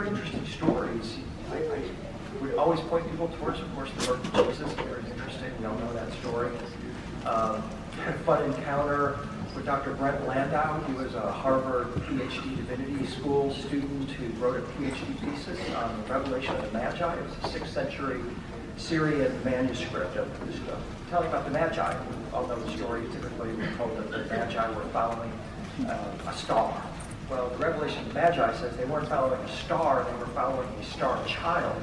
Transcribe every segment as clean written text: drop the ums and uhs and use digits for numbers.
very interesting stories. I would always point people towards, of course, the birth of Jesus. Very interesting. We all know that story. Had a fun encounter with Dr. Brent Landau. He was a Harvard PhD divinity school student who wrote a PhD thesis on the Revelation of the Magi. It was a 6th century Syrian manuscript of telling about the Magi. We all know the story. Typically, we're told that the Magi were following a star. Well, the Revelation of the Magi says they weren't following a star, they were following a star child.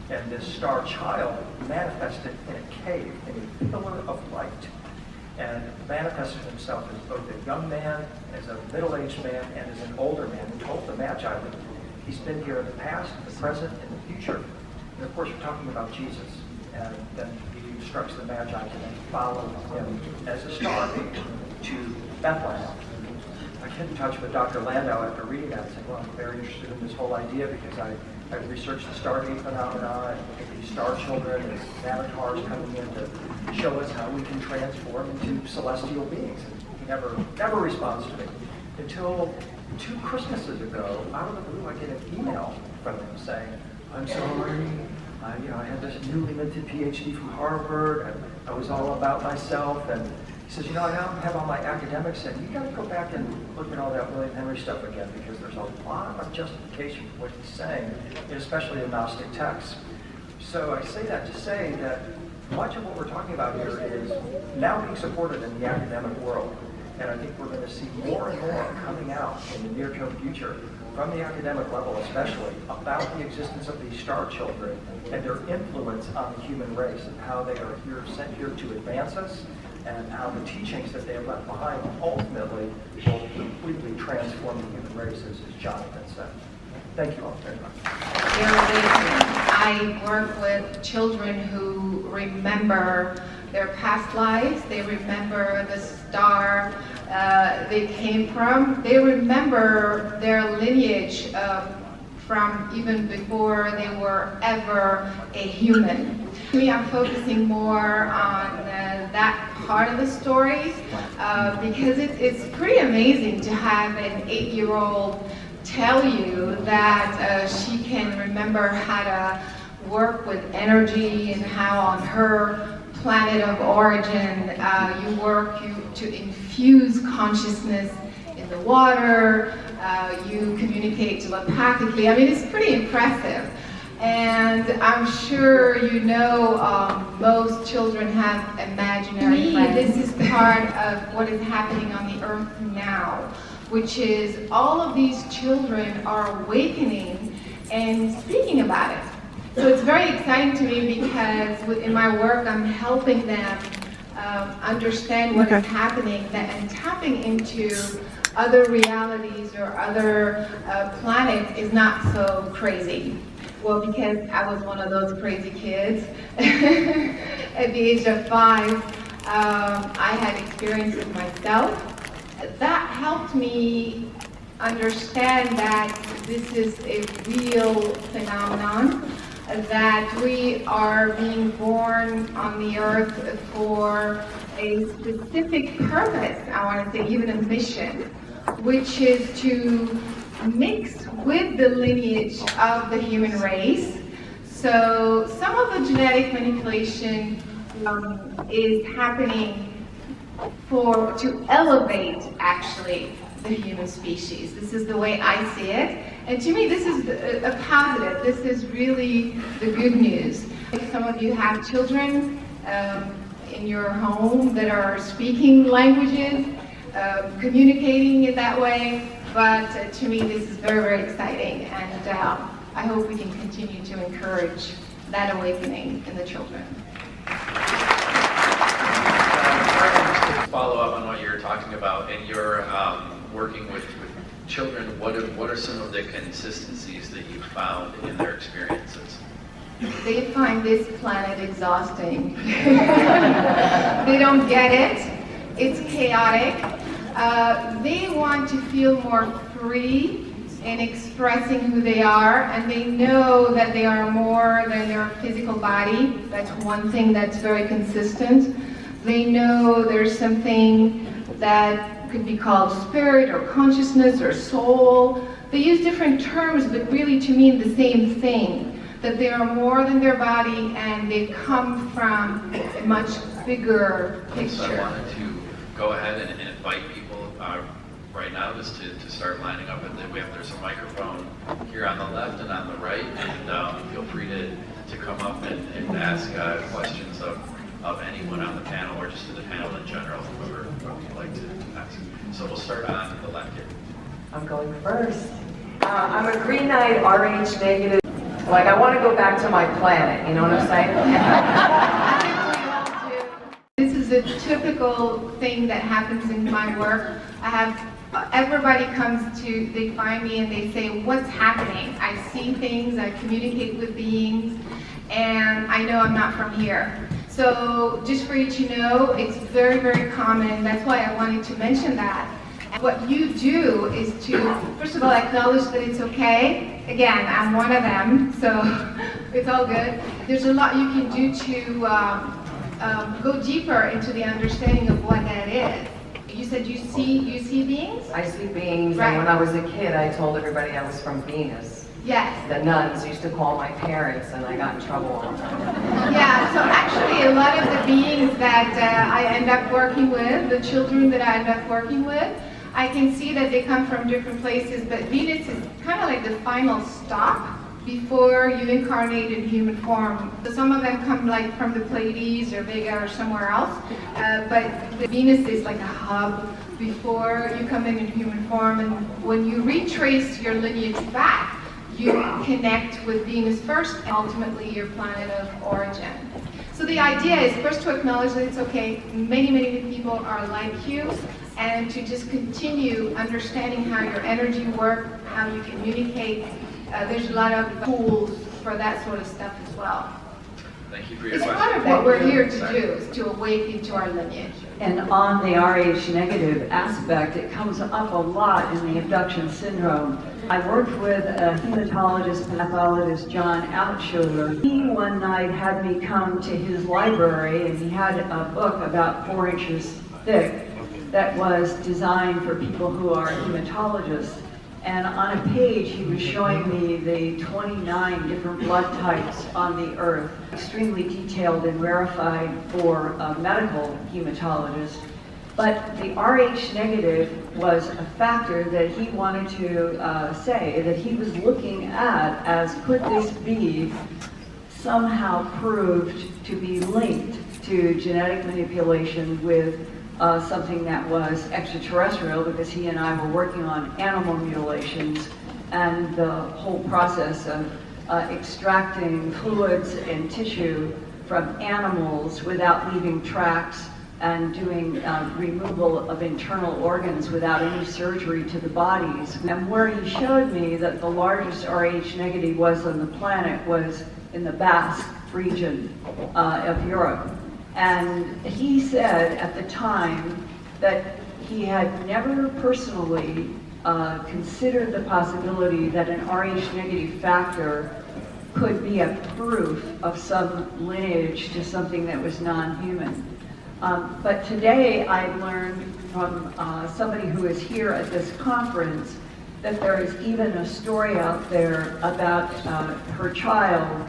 And this star child manifested in a cave, in a pillar of light. And manifested himself as both a young man, as a middle-aged man, and as an older man, and told the Magi that he's been here in the past, the present, and the future. And of course, we're talking about Jesus. And then he instructs the Magi to then follow him as a star to Bethlehem. I get in touch with Dr. Landau after reading that and said, well, I'm very interested in this whole idea because I researched the Stargate phenomenon and look at these star children and avatars coming in to show us how we can transform into celestial beings. And he never responds to me until 2 Christmases ago. Out of the blue, I get an email from him saying, "I'm sorry. I had this newly minted PhD from Harvard, and I was all about myself." And he says, I now have all my academics, and you got to go back and look at all that William Henry stuff again, because there's a lot of justification for what he's saying, especially in Gnostic texts. So I say that to say that much of what we're talking about here is now being supported in the academic world. And I think we're going to see more and more coming out in the near-term future, from the academic level especially, about the existence of these star children and their influence on the human race, and how they are sent here to advance us, and how the teachings that they have left behind ultimately will completely transform the human race, as Jonathan said. Thank you all very much. I work with children who remember their past lives. They remember the star they came from. They remember their lineage from even before they were ever a human. Me, I'm focusing more on that part of the story because it's pretty amazing to have an 8-year-old tell you that she can remember how to work with energy, and how on her planet of origin you work to infuse consciousness in the water, you communicate telepathically. I mean, it's pretty impressive. And I'm sure you know most children have imaginary friends. This is part of what is happening on the earth now, which is all of these children are awakening and speaking about it. So it's very exciting to me because in my work I'm helping them understand what is happening and tapping into other realities or other planets is not so crazy. Well, because I was one of those crazy kids at the age of 5, I had experiences myself. That helped me understand that this is a real phenomenon, that we are being born on the earth for a specific purpose, I want to say even a mission, which is to mix with the lineage of the human race. So some of the genetic manipulation is happening to elevate actually the human species. This is the way I see it. And to me, this is a positive. This is really the good news. Some of you have children in your home that are speaking languages, communicating it that way. But to me, this is very, very exciting. And I hope we can continue to encourage that awakening in the children. Follow up on what you're talking about, and you're working with children. What are some of the consistencies that you found in their experiences? They find this planet exhausting. They don't get it. It's chaotic. They want to feel more free in expressing who they are, and they know that they are more than their physical body. That's one thing that's very consistent. They know there's something that could be called spirit or consciousness or soul they use different terms, but really to mean the same thing, that they are more than their body and they come from a much bigger So I picture. wanted to go ahead and invite people right now just to start lining up. There's a microphone here on the left and on the right, and feel free to come up and ask questions of anyone on the panel or just to the panel in general, whoever you'd like to ask. So we'll start on the left here. I'm going first. I'm a green-eyed RH negative. Like, I want to go back to my planet, you know what I'm saying? This is a typical thing that happens in my work. Everybody comes they find me and they say, what's happening? I see things, I communicate with beings, and I know I'm not from here. So just for you to know, it's very, very common. That's why I wanted to mention that. What you do is to, first of all, acknowledge that it's okay. Again, I'm one of them, so it's all good. There's a lot you can do to go deeper into the understanding of what that is. You said you see beings? I see beings, Right. and when I was a kid, I told everybody I was from Venus. Yes. The nuns used to call my parents, and I got in trouble all the time. Yeah, so actually a lot of the beings that I end up working with, the children that I end up working with, I can see that they come from different places, but Venus is kind of like the final stop before you incarnate in human form. So some of them come like from the Pleiades or Vega or somewhere else, but the Venus is like a hub before you come in human form, and when you retrace your lineage back, you connect with Venus first and ultimately your planet of origin. So the idea is first to acknowledge that it's okay, many people are like you, and to just continue understanding how your energy works, how you communicate. There's a lot of tools for that sort of stuff as well. Thank you for your It's question. part of what we're here to do, is to awaken to our lineage. And on the Rh negative aspect, it comes up a lot in the abduction syndrome. I worked with a hematologist, pathologist, John Altschuler. He one night had me come to his library, and he had a book about 4 inches thick that was designed for people who are hematologists. And on a page, he was showing me the 29 different blood types on the earth, extremely detailed and rarefied for a medical hematologist. But the Rh negative was a factor that he wanted to say that he was looking at as, could this be somehow proved to be linked to genetic manipulation with something that was extraterrestrial, because he and I were working on animal mutilations and the whole process of extracting fluids and tissue from animals without leaving tracks, and doing removal of internal organs without any surgery to the bodies. And where he showed me that the largest Rh negative was on the planet was in the Basque region of Europe. And he said at the time that he had never personally considered the possibility that an Rh negative factor could be a proof of some lineage to something that was non-human. But today I learned from somebody who is here at this conference that there is even a story out there about her child,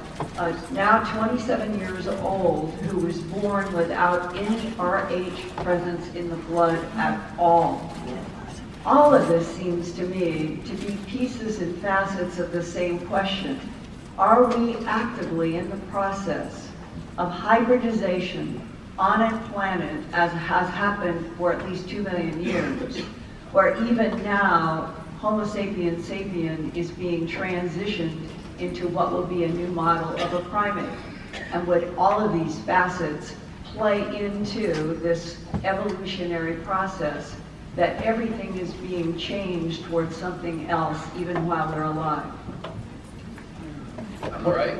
now 27 years old, who was born without any Rh presence in the blood at all. All of this seems to me to be pieces and facets of the same question. Are we actively in the process of hybridization on a planet, as has happened for at least 2 million years, where even now Homo sapiens sapien is being transitioned into what will be a new model of a primate? And would all of these facets play into this evolutionary process that everything is being changed towards something else even while we're alive? All right.